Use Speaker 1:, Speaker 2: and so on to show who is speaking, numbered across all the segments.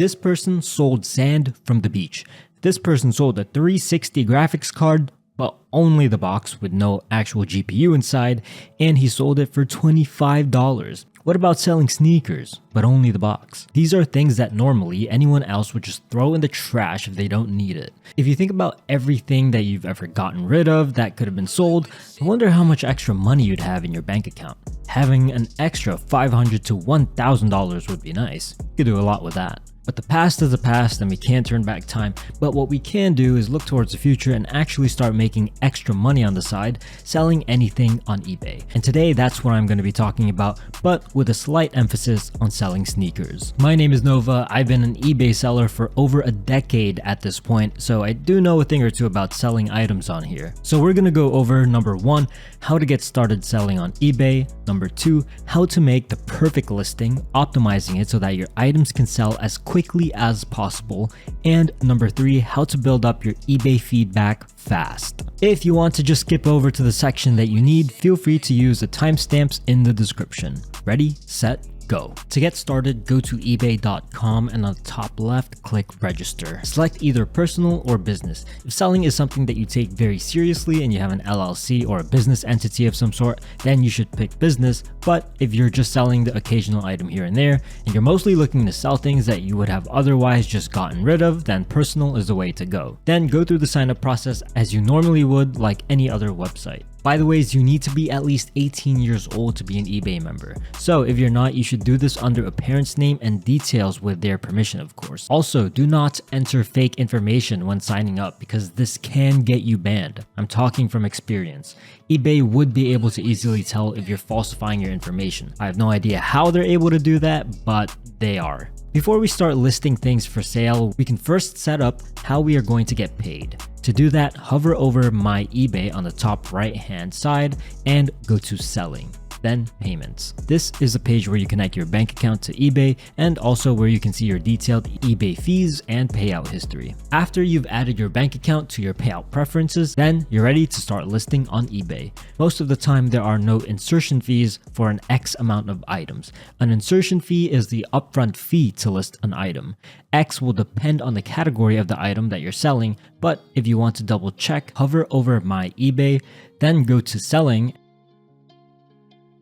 Speaker 1: This person sold sand from the beach. This person sold a 360 graphics card, but only the box with no actual GPU inside, and he sold it for $25. What about selling sneakers, but only the box? These are things that normally anyone else would just throw in the trash if they don't need it. If you think about everything that you've ever gotten rid of that could have been sold, I wonder how much extra money you'd have in your bank account. Having an extra $500 to $1,000 would be nice. You could do a lot with that. But the past is the past and we can't turn back time, but what we can do is look towards the future and actually start making extra money on the side, selling anything on eBay. And today that's what I'm going to be talking about, but with a slight emphasis on selling sneakers. My name is Nova. I've been an eBay seller for over a decade at this point, so I do know a thing or two about selling items on here. So we're going to go over number 1, how to get started selling on eBay, number 2, how to make the perfect listing, optimizing it so that your items can sell as quickly as possible, and number 3, how to build up your eBay feedback fast. If you want to just skip over to the section that you need, feel free to use the timestamps in the description. Ready, set, go. To get started, go to ebay.com and on the top left, click register. Select either personal or business. If selling is something that you take very seriously and you have an LLC or a business entity of some sort, then you should pick business. But if you're just selling the occasional item here and there, and you're mostly looking to sell things that you would have otherwise just gotten rid of, then personal is the way to go. Then go through the sign up process as you normally would like any other website. By the way, you need to be at least 18 years old to be an eBay member. So if you're not, you should do this under a parent's name and details with their permission, of course. Also, do not enter fake information when signing up because this can get you banned. I'm talking from experience. eBay would be able to easily tell if you're falsifying your information. I have no idea how they're able to do that, but they are. Before we start listing things for sale, we can first set up how we are going to get paid. To do that, hover over My eBay on the top right hand side and go to Selling, then Payments. This is a page where you connect your bank account to eBay and also where you can see your detailed eBay fees and payout history. After you've added your bank account to your payout preferences, then you're ready to start listing on eBay. Most of the time there are no insertion fees for an X amount of items. An insertion fee is the upfront fee to list an item. X will depend on the category of the item that you're selling, but if you want to double check, hover over My eBay, then go to Selling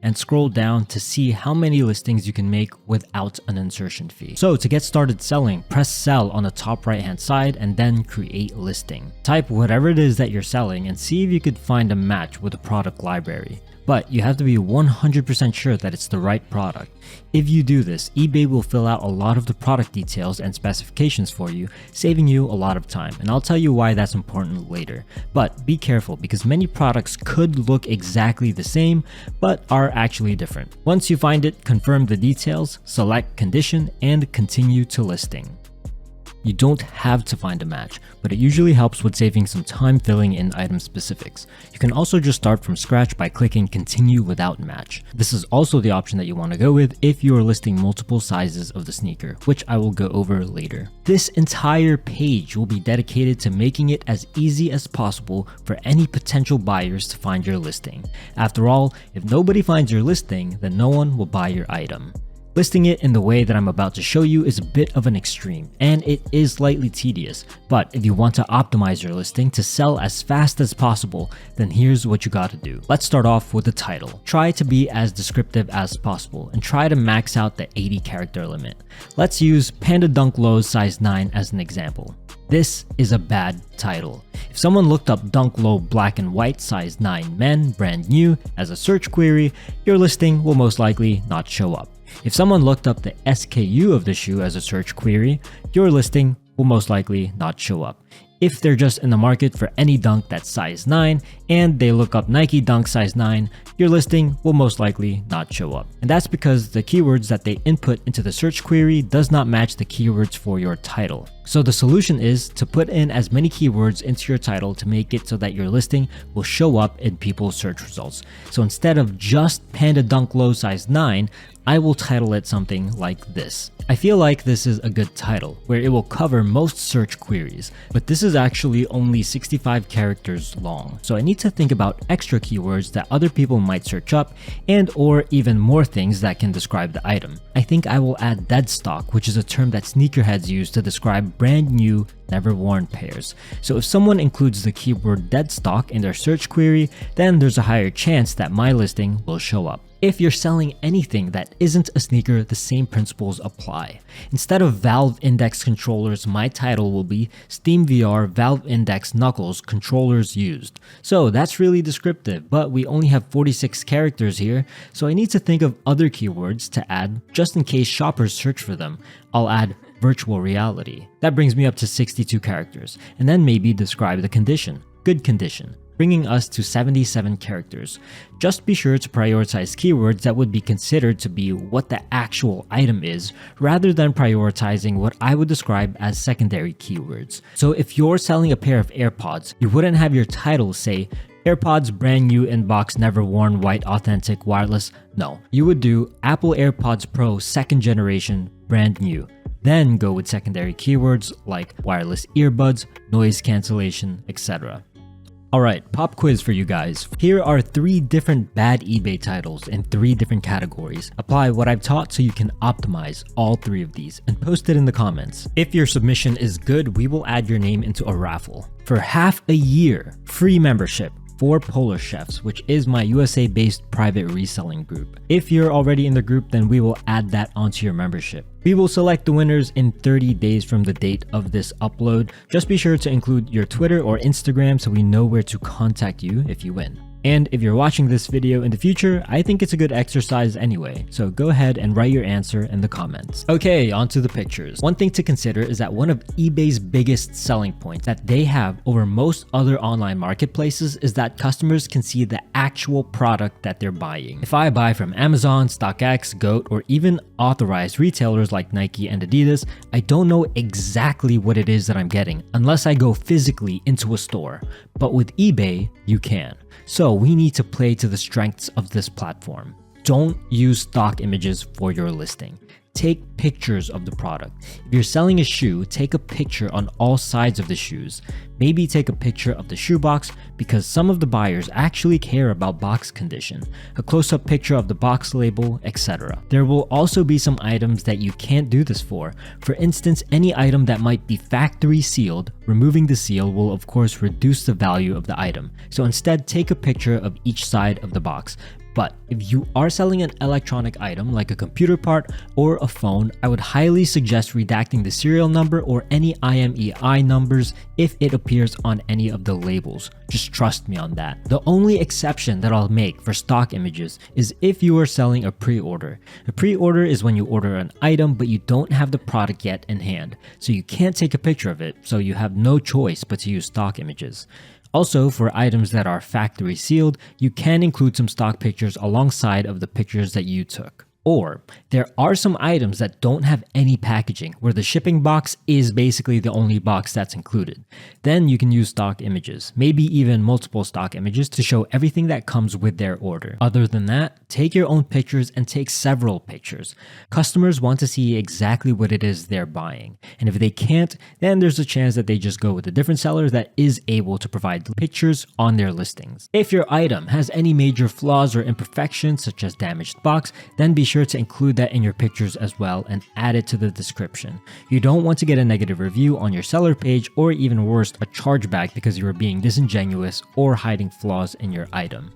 Speaker 1: and scroll down to see how many listings you can make without an insertion fee. So to get started selling, press sell on the top right hand side and then create listing. Type whatever it is that you're selling and see if you could find a match with the product library. But you have to be 100% sure that it's the right product. If you do this, eBay will fill out a lot of the product details and specifications for you, saving you a lot of time. And I'll tell you why that's important later. But be careful because many products could look exactly the same, but are actually different. Once you find it, confirm the details, select condition, and continue to listing. You don't have to find a match, but it usually helps with saving some time filling in item specifics. You can also just start from scratch by clicking continue without match. This is also the option that you want to go with if you are listing multiple sizes of the sneaker, which I will go over later. This entire page will be dedicated to making it as easy as possible for any potential buyers to find your listing. After all, if nobody finds your listing, then no one will buy your item. Listing it in the way that I'm about to show you is a bit of an extreme, and it is slightly tedious, but if you want to optimize your listing to sell as fast as possible, then here's what you gotta do. Let's start off with the title. Try to be as descriptive as possible, and try to max out the 80 character limit. Let's use Panda Dunk Lows size 9 as an example. This is a bad title. If someone looked up Dunk Low Black and White size 9 men brand new as a search query, your listing will most likely not show up. If someone looked up the SKU of the shoe as a search query, your listing will most likely not show up. If they're just in the market for any dunk that's size 9 and they look up Nike Dunk size 9, your listing will most likely not show up. And that's because the keywords that they input into the search query does not match the keywords for your title. So the solution is to put in as many keywords into your title to make it so that your listing will show up in people's search results. So instead of just Panda Dunk Low size 9, I will title it something like this. I feel like this is a good title, where it will cover most search queries, but this is actually only 65 characters long. So I need to think about extra keywords that other people might search up and or even more things that can describe the item. I think I will add dead stock, which is a term that sneakerheads use to describe brand new, never worn pairs. So if someone includes the keyword dead stock in their search query, then there's a higher chance that my listing will show up. If you're selling anything that isn't a sneaker, the same principles apply. Instead of Valve Index controllers, my title will be SteamVR Valve Index Knuckles Controllers Used. So that's really descriptive, but we only have 46 characters here, so I need to think of other keywords to add just in case shoppers search for them. I'll add virtual reality. That brings me up to 62 characters, and then maybe describe the condition, good condition, bringing us to 77 characters. Just be sure to prioritize keywords that would be considered to be what the actual item is, rather than prioritizing what I would describe as secondary keywords. So if you're selling a pair of AirPods, you wouldn't have your title say, AirPods brand new in box, never worn, white, authentic, wireless. No, you would do Apple AirPods Pro 2nd generation, brand new. Then go with secondary keywords like wireless earbuds, noise cancellation, etc. Alright, pop quiz for you guys. Here are 3 different bad eBay titles in 3 different categories. Apply what I've taught so you can optimize all 3 of these and post it in the comments. If your submission is good, we will add your name into a raffle. For half a year, free membership for Polar Chefs, which is my USA-based private reselling group. If you're already in the group, then we will add that onto your membership. We will select the winners in 30 days from the date of this upload. Just be sure to include your Twitter or Instagram so we know where to contact you if you win. And if you're watching this video in the future, I think it's a good exercise anyway, so go ahead and write your answer in the comments. Okay, onto the pictures. One thing to consider is that one of eBay's biggest selling points that they have over most other online marketplaces is that customers can see the actual product that they're buying. If I buy from Amazon, StockX, GOAT, or even authorized retailers like Nike and Adidas, I don't know exactly what it is that I'm getting unless I go physically into a store. But with eBay, you can. So we need to play to the strengths of this platform. Don't use stock images for your listing. Take pictures of the product. If you're selling a shoe, take a picture on all sides of the shoes. Maybe take a picture of the shoebox because some of the buyers actually care about box condition, a close-up picture of the box label, etc. There will also be some items that you can't do this for. For instance, any item that might be factory sealed, removing the seal will of course reduce the value of the item. So instead, take a picture of each side of the box. But if you are selling an electronic item like a computer part or a phone, I would highly suggest redacting the serial number or any IMEI numbers if it appears on any of the labels. Just trust me on that. The only exception that I'll make for stock images is if you are selling a pre-order. A pre-order is when you order an item but you don't have the product yet in hand, so you can't take a picture of it, so you have no choice but to use stock images. Also, for items that are factory sealed, you can include some stock pictures alongside of the pictures that you took. Or, there are some items that don't have any packaging, where the shipping box is basically the only box that's included. Then you can use stock images, maybe even multiple stock images to show everything that comes with their order. Other than that, take your own pictures and take several pictures. Customers want to see exactly what it is they're buying, and if they can't, then there's a chance that they just go with a different seller that is able to provide pictures on their listings. If your item has any major flaws or imperfections, such as damaged box, then be sure to include that in your pictures as well and add it to the description. You don't want to get a negative review on your seller page or even worse, a chargeback because you are being disingenuous or hiding flaws in your item.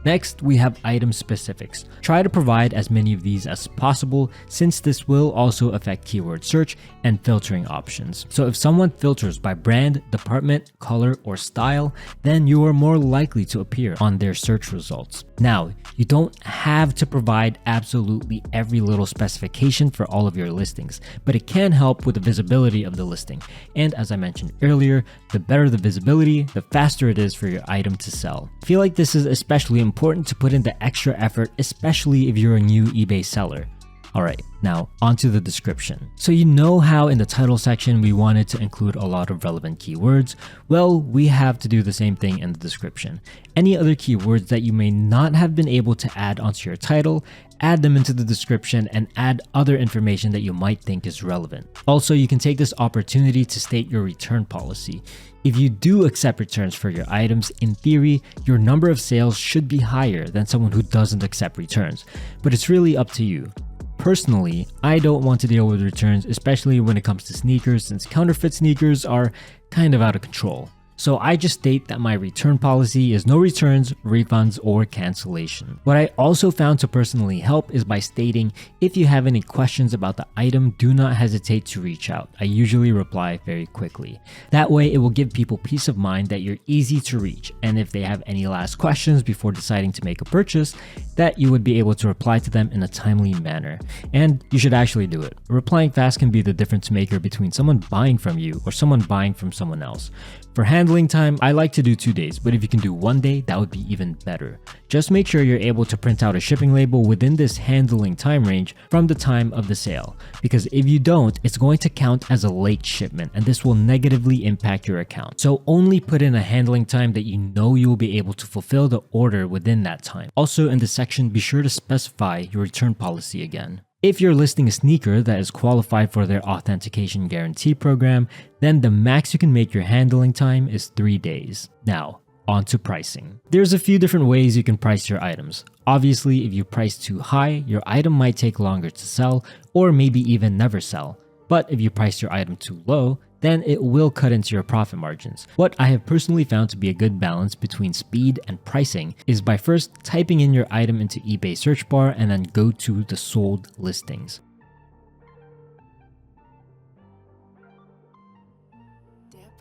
Speaker 1: Next, we have item specifics. Try to provide as many of these as possible since this will also affect keyword search and filtering options. So if someone filters by brand, department, color, or style, then you are more likely to appear on their search results. Now, you don't have to provide absolutely every little specification for all of your listings, but it can help with the visibility of the listing. And as I mentioned earlier, the better the visibility, the faster it is for your item to sell. I feel like this is especially important to put in the extra effort, especially if you're a new eBay seller. Alright, now onto the description. So you know how in the title section we wanted to include a lot of relevant keywords? Well, we have to do the same thing in the description. Any other keywords that you may not have been able to add onto your title, add them into the description and add other information that you might think is relevant. Also, you can take this opportunity to state your return policy. If you do accept returns for your items, in theory, your number of sales should be higher than someone who doesn't accept returns, but it's really up to you. Personally, I don't want to deal with returns, especially when it comes to sneakers, since counterfeit sneakers are kind of out of control. So I just state that my return policy is no returns, refunds, or cancellation. What I also found to personally help is by stating, if you have any questions about the item, do not hesitate to reach out. I usually reply very quickly. That way it will give people peace of mind that you're easy to reach, and if they have any last questions before deciding to make a purchase, that you would be able to reply to them in a timely manner. And you should actually do it. Replying fast can be the difference maker between someone buying from you or someone buying from someone else. For handling time, I like to do 2 days, but if you can do 1 day, that would be even better. Just make sure you're able to print out a shipping label within this handling time range from the time of the sale, because if you don't, it's going to count as a late shipment and this will negatively impact your account. So only put in a handling time that you know you'll be able to fulfill the order within that time. Also in this section, be sure to specify your return policy again. If you're listing a sneaker that is qualified for their authentication guarantee program, then the max you can make your handling time is 3 days. Now, on to pricing. There's a few different ways you can price your items. Obviously, if you price too high, your item might take longer to sell or maybe even never sell. But if you price your item too low, then it will cut into your profit margins. What I have personally found to be a good balance between speed and pricing is by first typing in your item into eBay search bar and then go to the sold listings.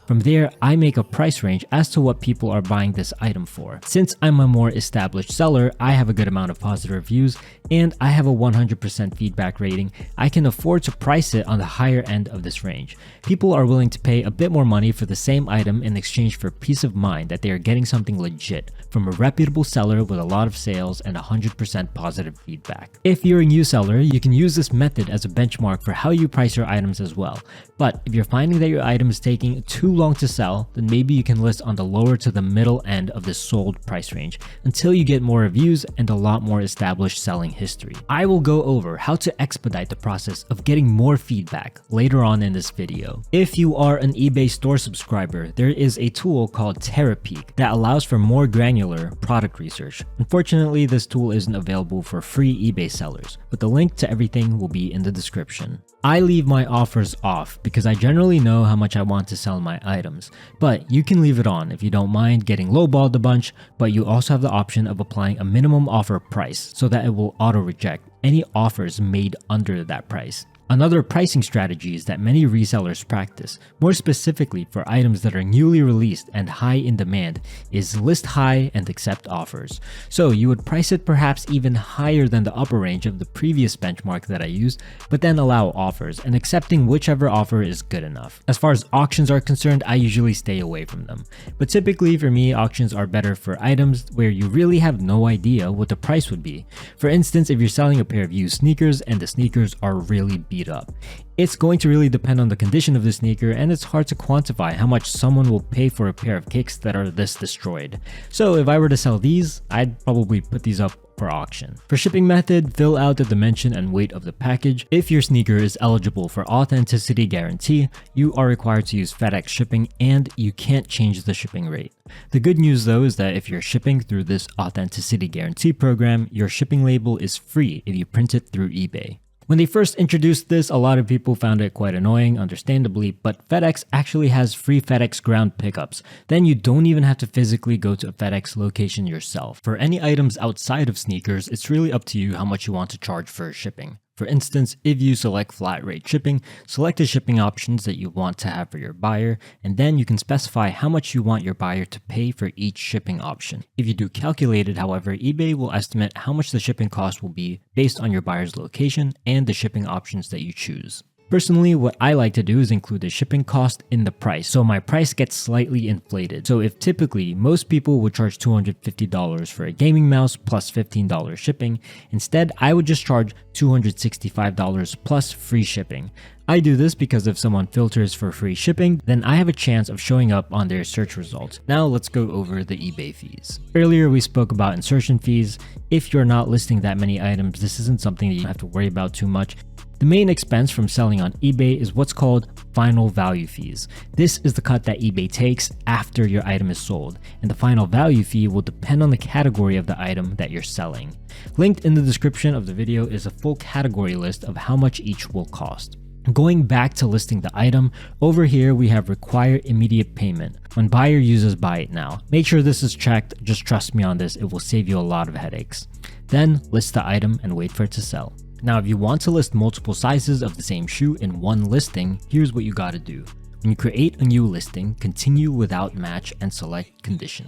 Speaker 1: From there, I make a price range as to what people are buying this item for. Since I'm a more established seller, I have a good amount of positive reviews, and I have a 100% feedback rating. I can afford to price it on the higher end of this range. People are willing to pay a bit more money for the same item in exchange for peace of mind that they are getting something legit from a reputable seller with a lot of sales and 100% positive feedback. If you're a new seller, you can use this method as a benchmark for how you price your items as well. But if you're finding that your item is taking too long to sell, then maybe you can list on the lower to the middle end of the sold price range until you get more reviews and a lot more established selling history. I will go over how to expedite the process of getting more feedback later on in this video. If you are an eBay store subscriber, there is a tool called Terapeak that allows for more granular product research. Unfortunately, this tool isn't available for free eBay sellers, but the link to everything will be in the description. I leave my offers off because I generally know how much I want to sell my items, but you can leave it on if you don't mind getting lowballed a bunch, but you also have the option of applying a minimum offer price so that it will auto-reject any offers made under that price. Another pricing strategy is that many resellers practice, more specifically for items that are newly released and high in demand, is list high and accept offers. So you would price it perhaps even higher than the upper range of the previous benchmark that I used, but then allow offers and accepting whichever offer is good enough. As far as auctions are concerned, I usually stay away from them. But typically for me, auctions are better for items where you really have no idea what the price would be. For instance, if you're selling a pair of used sneakers and the sneakers are really beat up. It's going to really depend on the condition of the sneaker, and it's hard to quantify how much someone will pay for a pair of kicks that are this destroyed. So if I were to sell these, I'd probably put these up for auction. For shipping method, fill out the dimension and weight of the package. If your sneaker is eligible for authenticity guarantee, you are required to use FedEx shipping and you can't change the shipping rate. The good news though is that if you're shipping through this authenticity guarantee program, your shipping label is free if you print it through eBay. When they first introduced this, a lot of people found it quite annoying, understandably, but FedEx actually has free FedEx ground pickups. Then you don't even have to physically go to a FedEx location yourself. For any items outside of sneakers, it's really up to you how much you want to charge for shipping. For instance, if you select flat rate shipping, select the shipping options that you want to have for your buyer, and then you can specify how much you want your buyer to pay for each shipping option. If you do calculated, however, eBay will estimate how much the shipping cost will be based on your buyer's location and the shipping options that you choose. Personally, what I like to do is include the shipping cost in the price, so my price gets slightly inflated. So if typically most people would charge $250 for a gaming mouse plus $15 shipping, instead I would just charge $265 plus free shipping. I do this because if someone filters for free shipping, then I have a chance of showing up on their search results. Now let's go over the eBay fees. Earlier we spoke about insertion fees. If you're not listing that many items, this isn't something that you have to worry about too much. The main expense from selling on eBay is what's called final value fees. This is the cut that eBay takes after your item is sold, and the final value fee will depend on the category of the item that you're selling. Linked in the description of the video is a full category list of how much each will cost. Going back to listing the item, over here we have require immediate payment. When buyer uses buy it now. Make sure this is checked, just trust me on this, it will save you a lot of headaches. Then list the item and wait for it to sell. Now, if you want to list multiple sizes of the same shoe in one listing, here's what you gotta do. When you create a new listing, continue without match and select condition.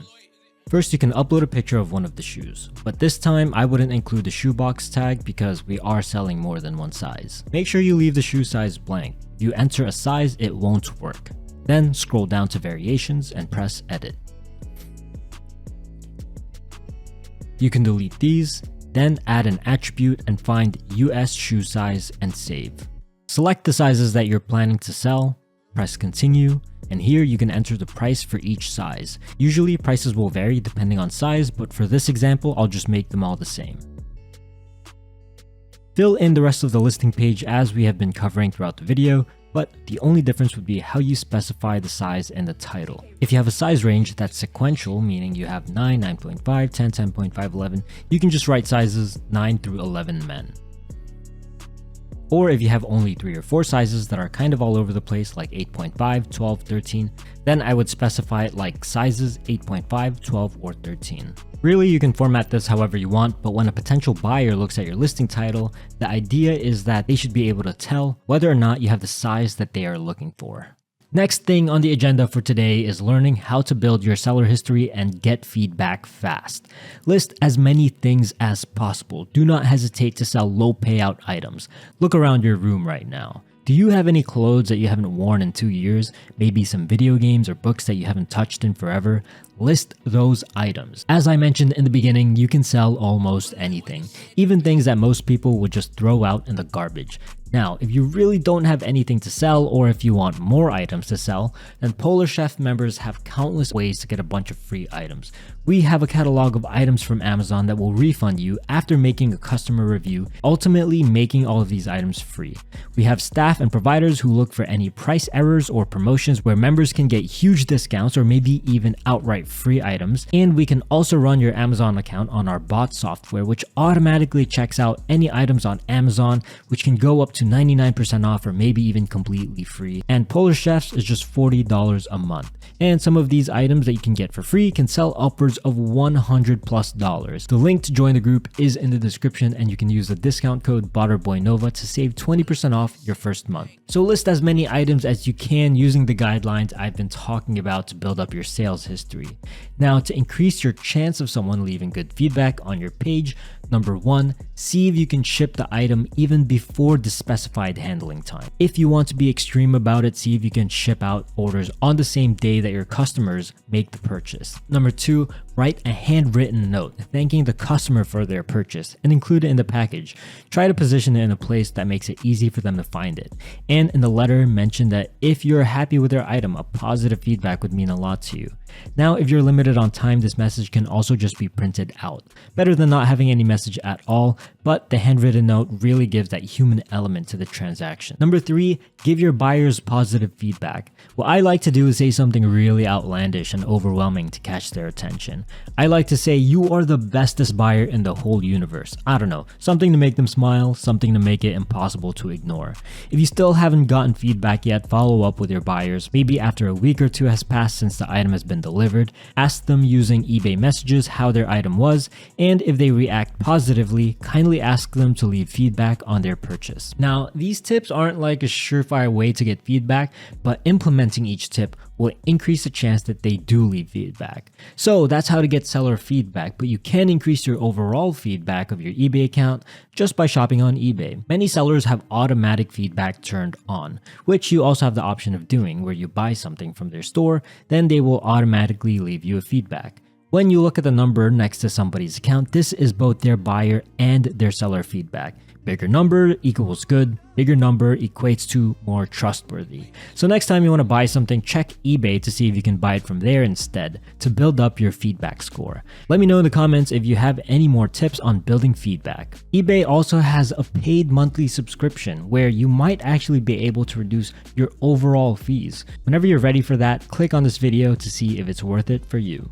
Speaker 1: First, you can upload a picture of one of the shoes, but this time I wouldn't include the shoebox tag because we are selling more than one size. Make sure you leave the shoe size blank. If you enter a size, it won't work. Then scroll down to variations and press edit. You can delete these. Then add an attribute and find US shoe size and save. Select the sizes that you're planning to sell, press continue, and here you can enter the price for each size. Usually prices will vary depending on size, but for this example, I'll just make them all the same. Fill in the rest of the listing page as we have been covering throughout the video, but the only difference would be how you specify the size in the title. If you have a size range that's sequential, meaning you have 9, 9.5, 10, 10.5, 11, you can just write sizes 9 through 11 men. Or if you have only 3 or 4 sizes that are kind of all over the place, like 8.5, 12, 13, then I would specify it like sizes 8.5, 12, or 13. Really, you can format this however you want, but when a potential buyer looks at your listing title, the idea is that they should be able to tell whether or not you have the size that they are looking for. Next thing on the agenda for today is learning how to build your seller history and get feedback fast. List as many things as possible. Do not hesitate to sell low payout items. Look around your room right now. Do you have any clothes that you haven't worn in 2 years? Maybe some video games or books that you haven't touched in forever? List those items. As I mentioned in the beginning, you can sell almost anything, even things that most people would just throw out in the garbage. Now, if you really don't have anything to sell, or if you want more items to sell, then Polar Chef members have countless ways to get a bunch of free items. We have a catalog of items from Amazon that will refund you after making a customer review, ultimately making all of these items free. We have staff and providers who look for any price errors or promotions where members can get huge discounts or maybe even outright free items. And we can also run your Amazon account on our bot software, which automatically checks out any items on Amazon, which can go up to 99% off or maybe even completely free. And Polar Chefs is just $40 a month. And some of these items that you can get for free can sell upwards of $100+. The link to join the group is in the description, and you can use the discount code ButterboyNova to save 20% off your first month. So list as many items as you can using the guidelines I've been talking about to build up your sales history. Now, to increase your chance of someone leaving good feedback on your page, number 1, see if you can ship the item even before the specified handling time. If you want to be extreme about it, see if you can ship out orders on the same day that your customers make the purchase. Number 2, write a handwritten note thanking the customer for their purchase and include it in the package. Try to position it in a place that makes it easy for them to find it. And in the letter, mention that if you're happy with their item, a positive feedback would mean a lot to you. Now, if you're limited on time, this message can also just be printed out. Better than not having any message at all, but the handwritten note really gives that human element to the transaction. Number 3, give your buyers positive feedback. What I like to do is say something really outlandish and overwhelming to catch their attention. I like to say, you are the bestest buyer in the whole universe. I don't know, something to make them smile, something to make it impossible to ignore. If you still haven't gotten feedback yet, follow up with your buyers. Maybe after a week or 2 has passed since the item has been delivered. Ask them using eBay messages how their item was, and if they react positively, kindly manually ask them to leave feedback on their purchase. Now, these tips aren't like a surefire way to get feedback, but implementing each tip will increase the chance that they do leave feedback. So that's how to get seller feedback, but you can increase your overall feedback of your eBay account just by shopping on eBay. Many sellers have automatic feedback turned on, which you also have the option of doing, where you buy something from their store, then they will automatically leave you a feedback. When you look at the number next to somebody's account, this is both their buyer and their seller feedback. Bigger number equals good, bigger number equates to more trustworthy. So next time you want to buy something, check eBay to see if you can buy it from there instead to build up your feedback score. Let me know in the comments if you have any more tips on building feedback. eBay also has a paid monthly subscription where you might actually be able to reduce your overall fees. Whenever you're ready for that, click on this video to see if it's worth it for you.